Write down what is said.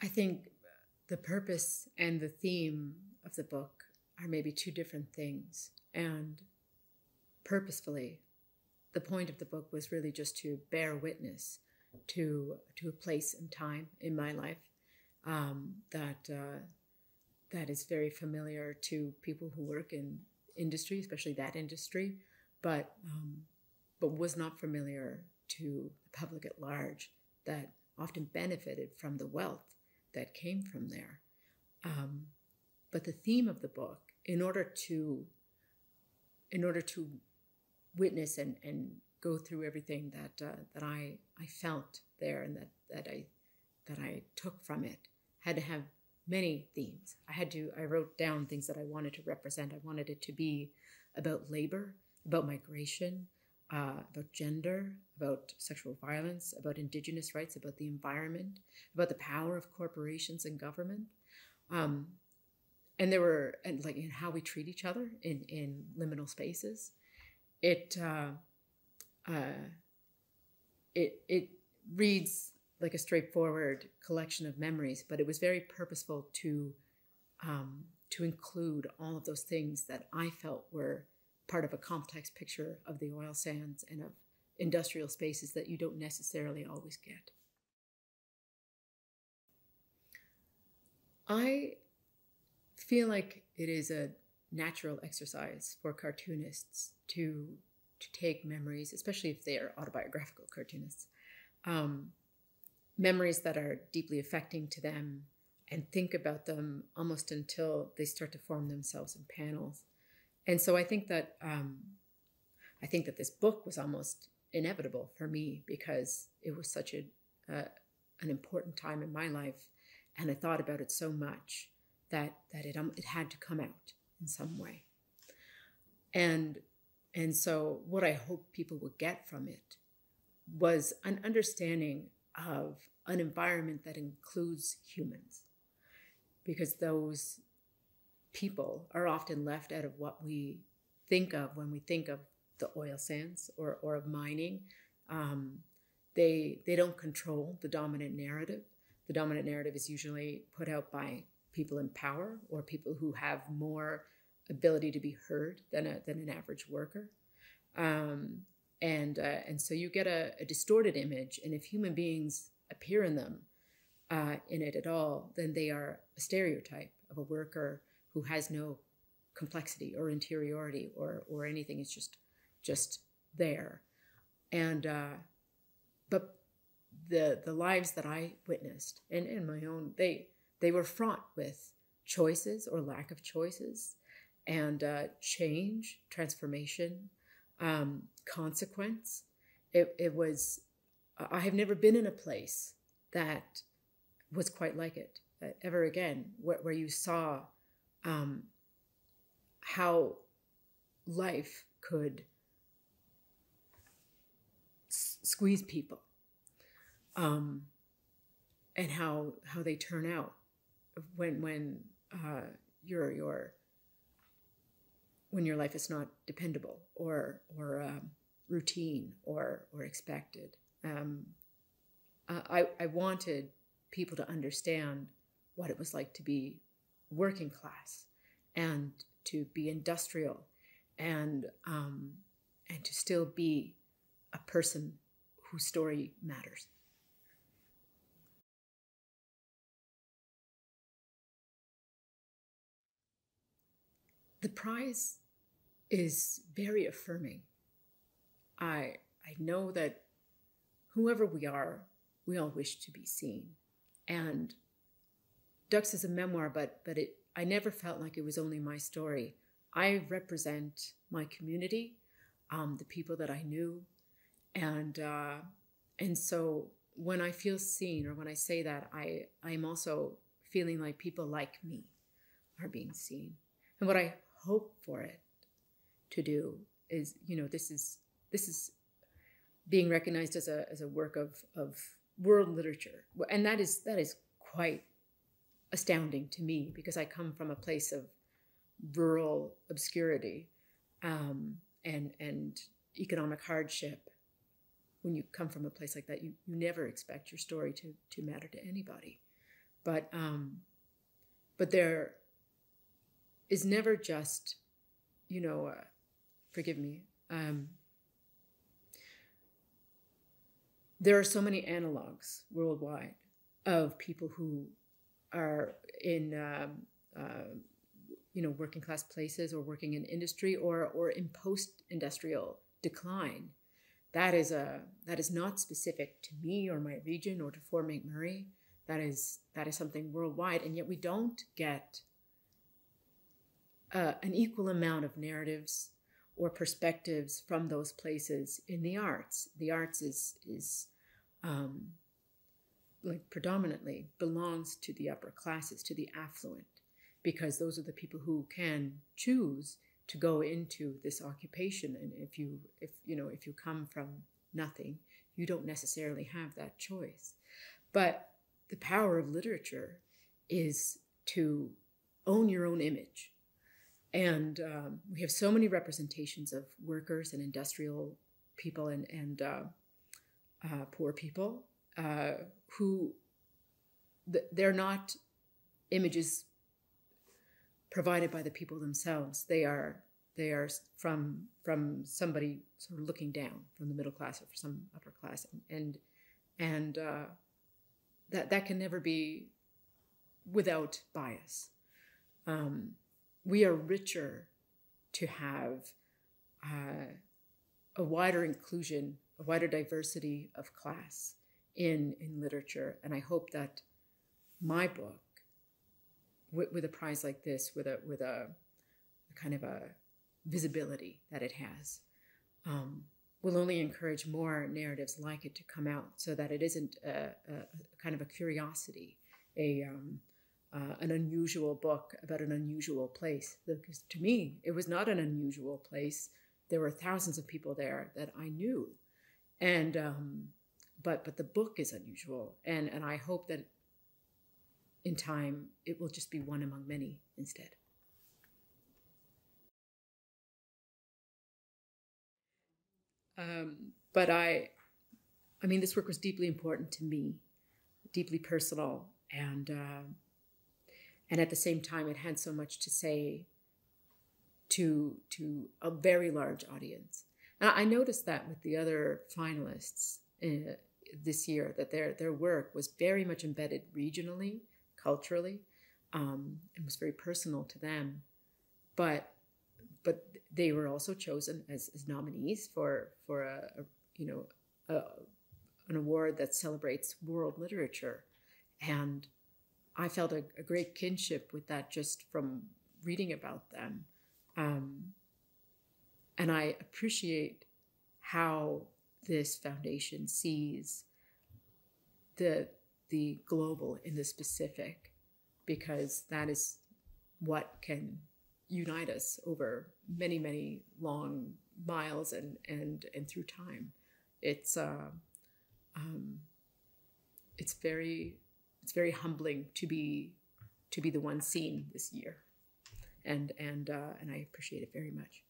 I think the purpose and the theme of the book are maybe two different things. And purposefully, the point of the book was really just to bear witness to a place and time in my life that is very familiar to people who work in industry, especially that industry, but was not familiar to the public at large, that often benefited from the wealth that came from there. But the theme of the book, in order to witness and go through everything that I felt there and that I took from it, had to have many themes. I wrote down things that I wanted to represent. I wanted it to be about labor, about migration, about gender, about sexual violence, about Indigenous rights, about the environment, about the power of corporations and government. And in how we treat each other in liminal spaces. It reads like a straightforward collection of memories, but it was very purposeful to include all of those things that I felt were part of a complex picture of the oil sands and of industrial spaces that you don't necessarily always get. I feel like it is a natural exercise for cartoonists to take memories, especially if they are autobiographical cartoonists, memories that are deeply affecting to them, and think about them almost until they start to form themselves in panels. And so I think that this book was almost inevitable for me, because it was such an important time in my life, and I thought about it so much that it had to come out in some way. And so what I hope people would get from it was an understanding of an environment that includes humans, because those people are often left out of what we think of when we think of the oil sands or of mining. They don't control the dominant narrative. The dominant narrative is usually put out by people in power or people who have more ability to be heard than an average worker. And so you get a distorted image, and if human beings appear in them, in it at all, then they are a stereotype of a worker who has no complexity or interiority or anything. It's just there. And but the lives that I witnessed and my own, they were fraught with choices or lack of choices, and change, transformation, consequence. It was, I have never been in a place that was quite like it ever again, where you saw how life could squeeze people, and how they turn out when your life is not dependable or routine or expected. I wanted people to understand what it was like to be working class and to be industrial and to still be a person whose story matters. The prize is very affirming. I know that whoever we are, we all wish to be seen. And Ducks is a memoir, but I never felt like it was only my story. I represent my community, the people that I knew, and so when I feel seen, or when I say that, I'm also feeling like people like me are being seen. And what I hope for it to do is, this is being recognized as a work of world literature, and that is quite astounding to me, because I come from a place of rural obscurity and economic hardship. When you come from a place like that, you never expect your story to matter to anybody. but there is never just, forgive me. There are so many analogs worldwide of people who are in, working class places or working in industry or in post-industrial decline. That is not specific to me or my region or to Fort McMurray. That is something worldwide, and yet we don't get an equal amount of narratives or perspectives from those places in the arts. The arts is like predominantly belongs to the upper classes, to the affluent, because those are the people who can choose to go into this occupation. And if you come from nothing, you don't necessarily have that choice. But the power of literature is to own your own image. And we have so many representations of workers and industrial people and poor people who they're not images provided by the people themselves. They are from somebody sort of looking down from the middle class or from some upper class, and that can never be without bias. We are richer to have a wider inclusion, a wider diversity of class in literature, and I hope that my book, with a prize like this, with a kind of a visibility that it has, will only encourage more narratives like it to come out, so that it isn't a kind of a curiosity, an unusual book about an unusual place. Because to me, it was not an unusual place. There were thousands of people there that I knew, and but the book is unusual, and I hope that in time it will just be one among many instead. But I mean, this work was deeply important to me, deeply personal, and at the same time, it had so much to say to a very large audience. And I noticed that with the other finalists this year, that their work was very much embedded regionally, culturally, and was very personal to them. But they were also chosen as nominees for an award that celebrates world literature, and I felt a great kinship with that just from reading about them, and I appreciate how this foundation sees the global in the specific, because that is what can unite us over many, many long miles and through time. It's very humbling to be the one seen this year, and I appreciate it very much.